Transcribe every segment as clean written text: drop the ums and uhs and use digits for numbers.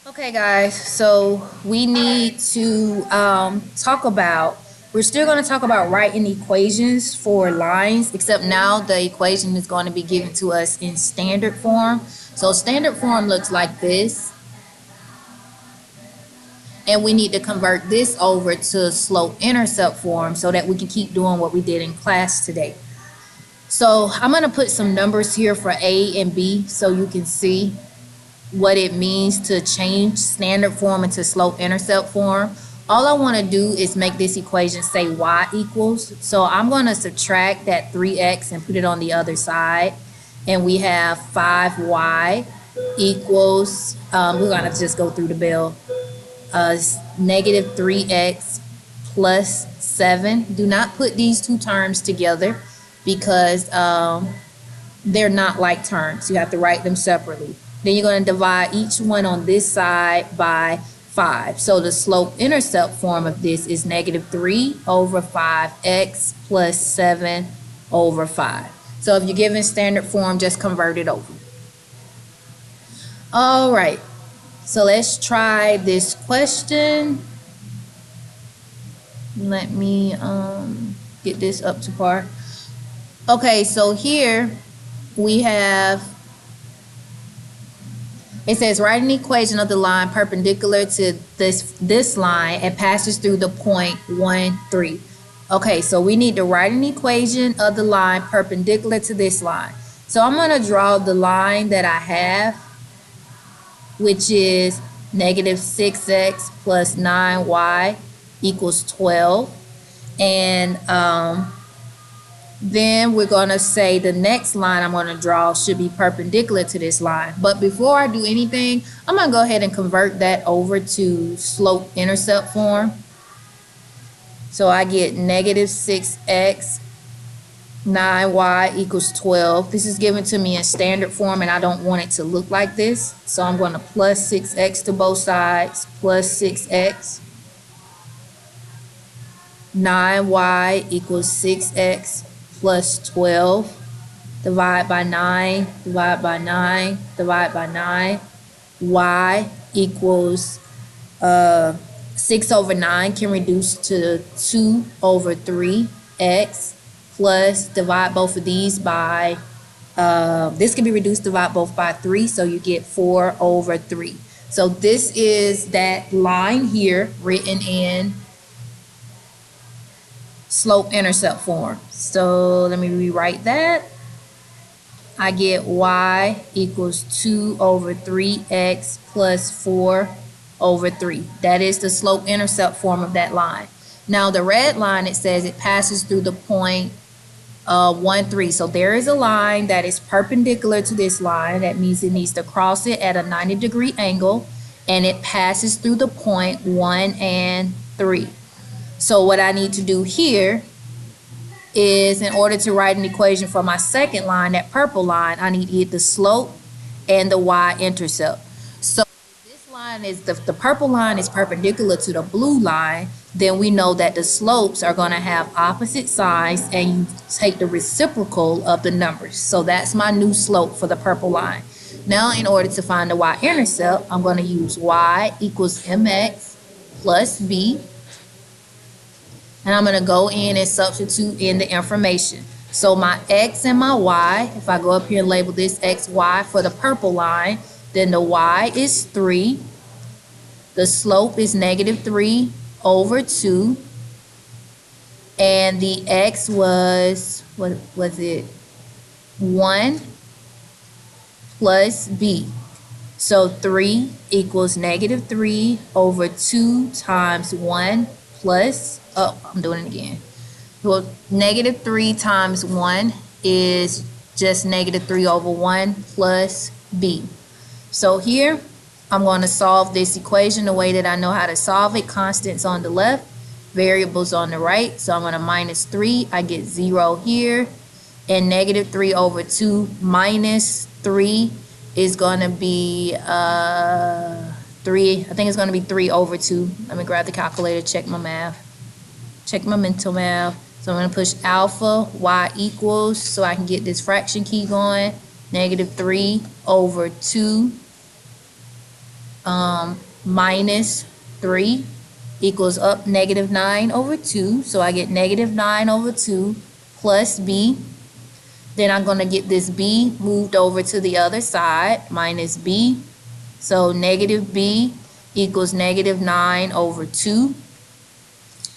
Okay, guys, so we need to talk about, we're still going to talk about writing equations for lines, except now the equation is going to be given to us in standard form. So standard form looks like this, and we need to convert this over to slope-intercept form so that we can keep doing what we did in class today. So I'm going to put some numbers here for A and B so you can see what it means to change standard form into slope-intercept form. All I want to do is make this equation say y equals. So I'm going to subtract that 3x and put it on the other side. And we have 5y equals, we're going to just go through the bill, negative 3x plus 7. Do not put these two terms together because they're not like terms. You have to write them separately. Then you're going to divide each one on this side by 5. So the slope-intercept form of this is negative 3 over 5x plus 7 over 5. So if you're given standard form, just convert it over. All right. So let's try this question. Let me get this up to par. Okay, so here we have, it says write an equation of the line perpendicular to this line and passes through the point 1, 3. Okay, so we need to write an equation of the line perpendicular to this line. So I'm going to draw the line that I have, which is negative 6x plus 9y equals 12. And then we're going to say the next line I'm going to draw should be perpendicular to this line. But before I do anything, I'm going to go ahead and convert that over to slope-intercept form. So I get negative 6x, 9y equals 12. This is given to me in standard form, and I don't want it to look like this. So I'm going to plus 6x to both sides, plus 6x. 9y equals 6x plus 12, divide by 9, divide by 9, divide by 9. Y equals 6 over 9 can reduce to 2 over 3. X plus, divide both of these by, this can be reduced, divide both by 3, so you get 4 over 3. So this is that line here written in slope-intercept form. So let me rewrite that. I get y equals 2 over 3x plus 4 over 3. That is the slope-intercept form of that line. Now the red line, it says it passes through the point 1, 3. So there is a line that is perpendicular to this line. That means it needs to cross it at a 90-degree angle, and it passes through the point 1 and 3. So what I need to do here is, in order to write an equation for my second line, that purple line, I need to get the slope and the y-intercept. So if this line is, the purple line is perpendicular to the blue line, then we know that the slopes are going to have opposite sides, and you take the reciprocal of the numbers. So that's my new slope for the purple line. Now in order to find the y-intercept, I'm going to use y equals mx plus b. And I'm going to go in and substitute in the information. So my x and my y, if I go up here and label this x, y for the purple line, then the y is 3. The slope is negative 3 over 2. And the x was, what was it? 1 plus b. So 3 equals negative 3 over 2 times 1 plus, oh, I'm doing it again. Well, negative 3 times 1 is just negative 3 over 1 plus b. So here, I'm going to solve this equation the way that I know how to solve it. Constants on the left, variables on the right. So I'm going to minus 3. I get 0 here. And negative 3 over 2 minus 3 is going to be 3. I think it's going to be 3 over 2. Let me grab the calculator, check my math. Check my mental math. So I'm going to push alpha, y equals, so I can get this fraction key going. Negative 3 over 2 minus 3 equals up negative 9 over 2. So I get negative 9 over 2 plus b. Then I'm going to get this b moved over to the other side, minus b. So negative b equals negative 9 over 2.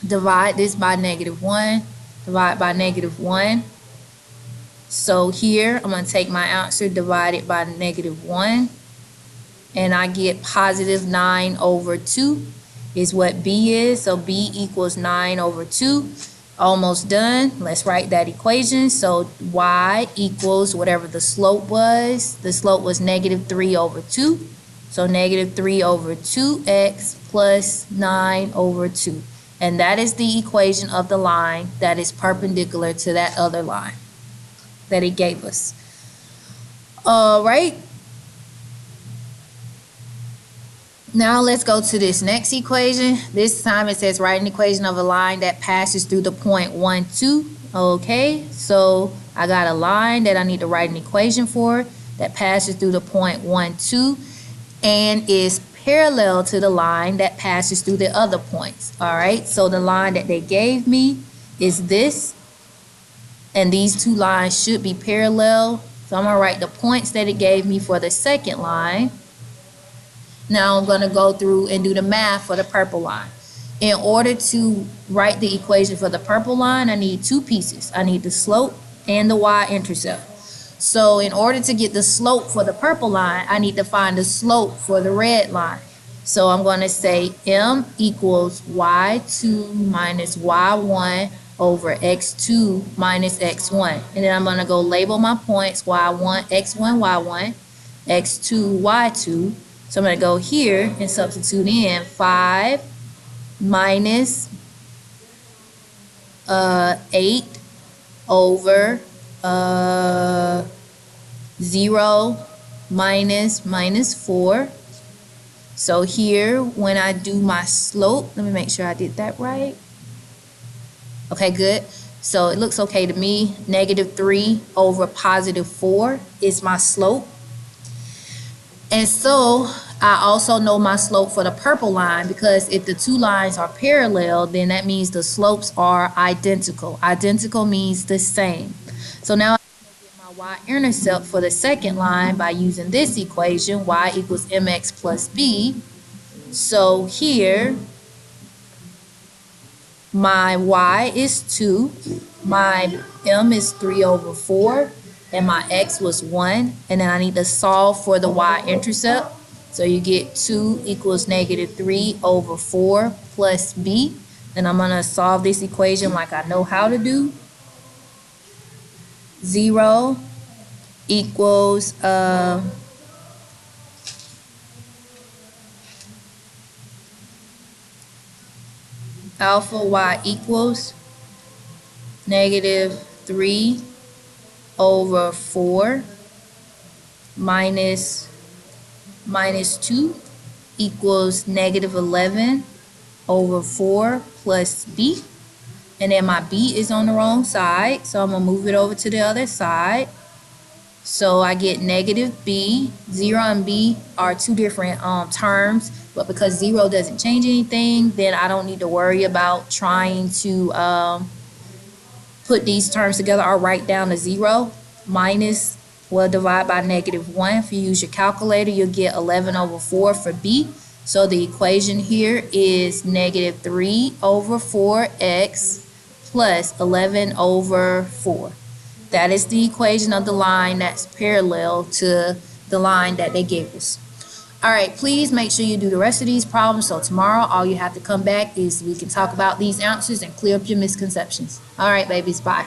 Divide this by negative 1. Divide by negative 1. So here I'm going to take my answer divided by negative 1. And I get positive 9 over 2 is what b is. So b equals 9 over 2. Almost done. Let's write that equation. So y equals whatever the slope was. The slope was negative 3 over 2. So negative 3 over 2x plus 9 over 2. And that is the equation of the line that is perpendicular to that other line that it gave us. All right. Now let's go to this next equation. This time it says write an equation of a line that passes through the point 1, 2. Okay, so I got a line that I need to write an equation for that passes through the point 1, 2 and is parallel to the line that passes through the other points. All right, so the line that they gave me is this, and these two lines should be parallel. So I'm going to write the points that it gave me for the second line. Now I'm going to go through and do the math for the purple line. In order to write the equation for the purple line, I need two pieces. I need the slope and the y-intercept. So in order to get the slope for the purple line, I need to find the slope for the red line. So I'm going to say m equals y2 minus y1 over x2 minus x1. And then I'm going to go label my points y1, x1, y1, x2, y2. So I'm going to go here and substitute in 5 minus 8 over 0 minus 4. So here, when I do my slope, let me make sure I did that right. Okay, good. So it looks okay to me. Negative 3 over positive 4 is my slope. And so I also know my slope for the purple line, because if the two lines are parallel, then that means the slopes are identical. Identical means the same. So now I'm going to get my y-intercept for the second line by using this equation, y equals mx plus b. So here, my y is 2, my m is 3 over 4, and my x was 1, and then I need to solve for the y-intercept. So you get 2 equals negative 3 over 4 plus b. And I'm going to solve this equation like I know how to do. 0 equals alpha y equals negative 3 over 4 minus 2 equals negative 11 over 4 plus b. And then my b is on the wrong side, so I'm going to move it over to the other side. So I get negative b. 0 and b are two different terms, but because 0 doesn't change anything, then I don't need to worry about trying to put these terms together or write down the 0. Minus, well, divide by negative 1. If you use your calculator, you'll get 11 over 4 for b. So the equation here is negative 3 over 4x plus 11 over 4. That is the equation of the line that's parallel to the line that they gave us. All right, please make sure you do the rest of these problems. So tomorrow, all you have to come back is we can talk about these answers and clear up your misconceptions. All right, babies, bye.